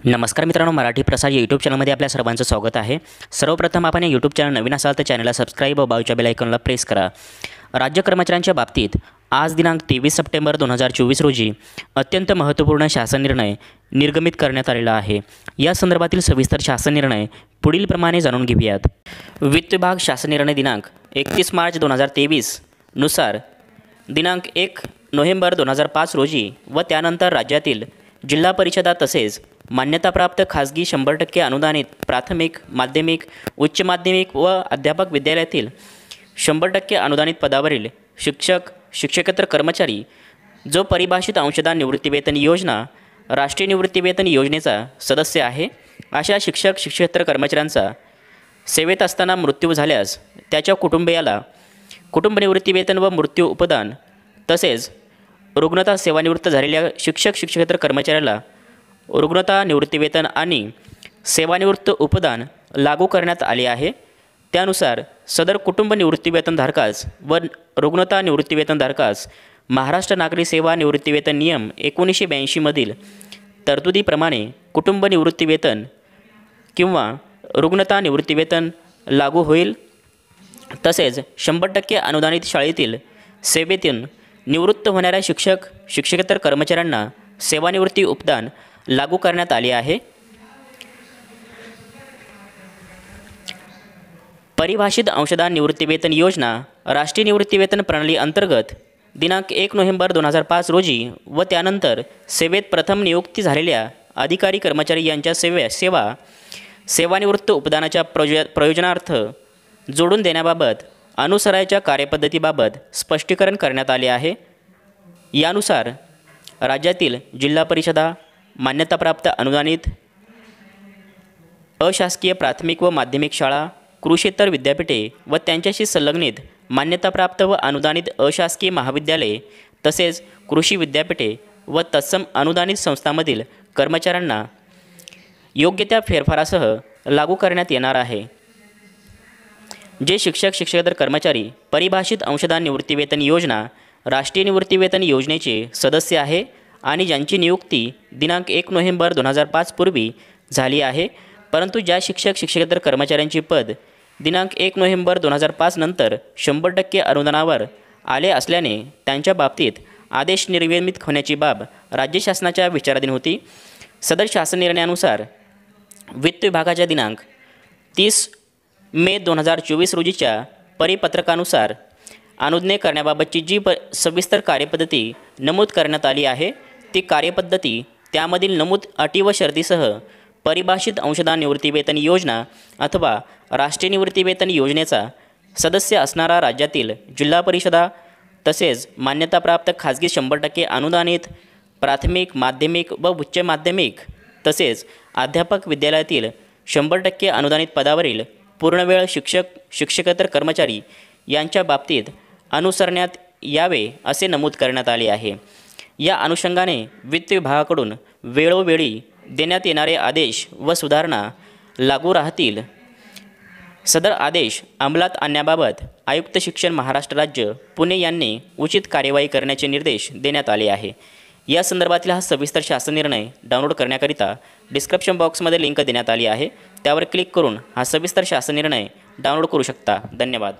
नमस्कार मित्रांनो, मराठी प्रसार यूट्यूब चॅनलमध्ये आपल्या सर्वांचं स्वागत आहे। सर्वप्रथम आपण यूट्यूब चॅनल नवीन असाल तर चॅनलला सबस्क्राईब व बाजूच्या बेल आयकॉनला प्रेस करा। राज्य कर्मचाऱ्यांच्या बाबतीत आज दिनांक 23 सप्टेंबर 2024 रोजी अत्यंत महत्त्वपूर्ण शासन निर्णय निर्गमित करण्यात आलेला आहे। या संदर्भातील सविस्तर शासन निर्णय पुढील प्रमाणे जाणून घेऊयात। वित्त विभाग शासन निर्णय दिनांक 31 मार्च 2023 नुसार दिनांक 1 नोव्हेंबर 2005 रोजी व त्यानंतर राज्यातील जिल्हा परिषदा तसेच मान्यताप्राप्त खाजगी 100% अनुदानित प्राथमिक, माध्यमिक, उच्च माध्यमिक व अध्यापक विद्यालयातील 100% अनुदानित पदावरील शिक्षक, शिक्षकेतर कर्मचारी जो परिभाषित अंशदान निवृत्तीवेतन योजना राष्ट्रीय निवृत्तीवेतन योजनेचा सदस्य आहे, अशा शिक्षक, शिक्षकेतर कर्मचाऱ्यांचा सेवेत असताना मृत्यू झाल्यास त्याच्या कुटुंबियाला कुटुंब निवृत्तीवेतन व मृत्यू उपदान तसेच रुग्णता सेवानिवृत्त झालेल्या शिक्षक, शिक्षकेतर कर्मचाऱ्याला रुग्णता निवृत्तीवेतन आणि सेवानिवृत्त उपदान लागू करण्यात आले आहे। त्यानुसार सदर कुटुंब निवृत्तीवेतनधारकास व रुग्णता निवृत्तीवेतनधारकास महाराष्ट्र नागरी सेवा निवृत्तीवेतन नियम 1982 मधील तरतुदीप्रमाणे कुटुंब निवृत्तीवेतन किंवा रुग्णता निवृत्तीवेतन लागू होईल। तसेच 100% अनुदानित शाळेतील सेवेतून निवृत्त होणाऱ्या शिक्षक, शिक्षकेतर कर्मचाऱ्यांना सेवानिवृत्ती उपदान लागू करण्यात आले आहे। परिभाषित अंशदान निवृत्तीवेतन योजना राष्ट्रीय निवृत्तीवेतन प्रणाली अंतर्गत दिनांक 1 नोव्हेंबर 2005 रोजी व त्यानंतर सेवेत प्रथम नियुक्ती झालेल्या अधिकारी कर्मचारी यांच्या सेवानिवृत्त उपदानाच्या प्रयोजनार्थ जोडून देण्याबाबत अनुसरायच्या कार्यपद्धतीबाबत स्पष्टीकरण करण्यात आले आहे। यानुसार राज्यातील जिल्हा परिषदा, मान्यताप्राप्त अनुदानित अशासकीय प्राथमिक व माध्यमिक शाळा, कृषीतर विद्यापीठे व त्यांच्याशी संलग्नित मान्यताप्राप्त व अनुदानित अशासकीय महाविद्यालये तसेच कृषी विद्यापीठे व तत्सम अनुदानित संस्थांमधील कर्मचाऱ्यांना योग्य त्या फेरफारासह लागू करण्यात येणार आहे। जे शिक्षक, शिक्षकेतर कर्मचारी परिभाषित अंशदान निवृत्तीवेतन योजना राष्ट्रीय निवृत्तीवेतन योजनेचे सदस्य आहे आणि ज्यांची नियुक्ती दिनांक 1 नोव्हेंबर 2005 पूर्वी झाली आहे, परंतु ज्या शिक्षक, शिक्षकेतर कर्मचाऱ्यांची पद दिनांक 1 नोव्हेंबर 2005 नंतर 100% अनुदानावर आले असल्याने त्यांच्या बाबतीत आदेश निर्गमित होण्याची बाब राज्य शासनाच्या विचाराधीन होती। सदर शासन निर्णयानुसार वित्त विभागाच्या दिनांक 30 मे 2024 रोजीच्या परिपत्रकानुसार अनुज्ञे करण्याबाबतची जी सविस्तर कार्यपद्धती नमूद करण्यात आली आहे, ती कार्यपद्धती त्यामधील नमूद अटी व शर्तीसह परिभाषित अंशदान निवृत्तीवेतन योजना अथवा राष्ट्रीय निवृत्तीवेतन योजनेचा सदस्य असणारा राज्यातील जिल्हा परिषदा तसेच मान्यताप्राप्त खाजगी 100% अनुदानित प्राथमिक, माध्यमिक व उच्च माध्यमिक तसेच अध्यापक विद्यालयातील 100% अनुदानित पदावरील पूर्णवेळ शिक्षक, शिक्षकेतर कर्मचारी यांच्या बाबतीत अनुसरण्यात यावे असे नमूद करण्यात आले आहे। या अनुषंगाने वित्त विभागाकडून वेळोवेळी देण्यात येणारे आदेश व सुधारणा लागू राहतील। सदर आदेश अंमलात आणण्याबाबत आयुक्त शिक्षण महाराष्ट्र राज्य पुणे यांनी उचित कार्यवाही करण्याचे निर्देश देण्यात आले आहे। या संदर्भातील हा सविस्तर शासन निर्णय डाउनलोड करण्याकरिता डिस्क्रिप्शन बॉक्समध्ये लिंक देण्यात आली आहे, त्यावर क्लिक करून हा सविस्तर शासन निर्णय डाउनलोड करू शकता। धन्यवाद।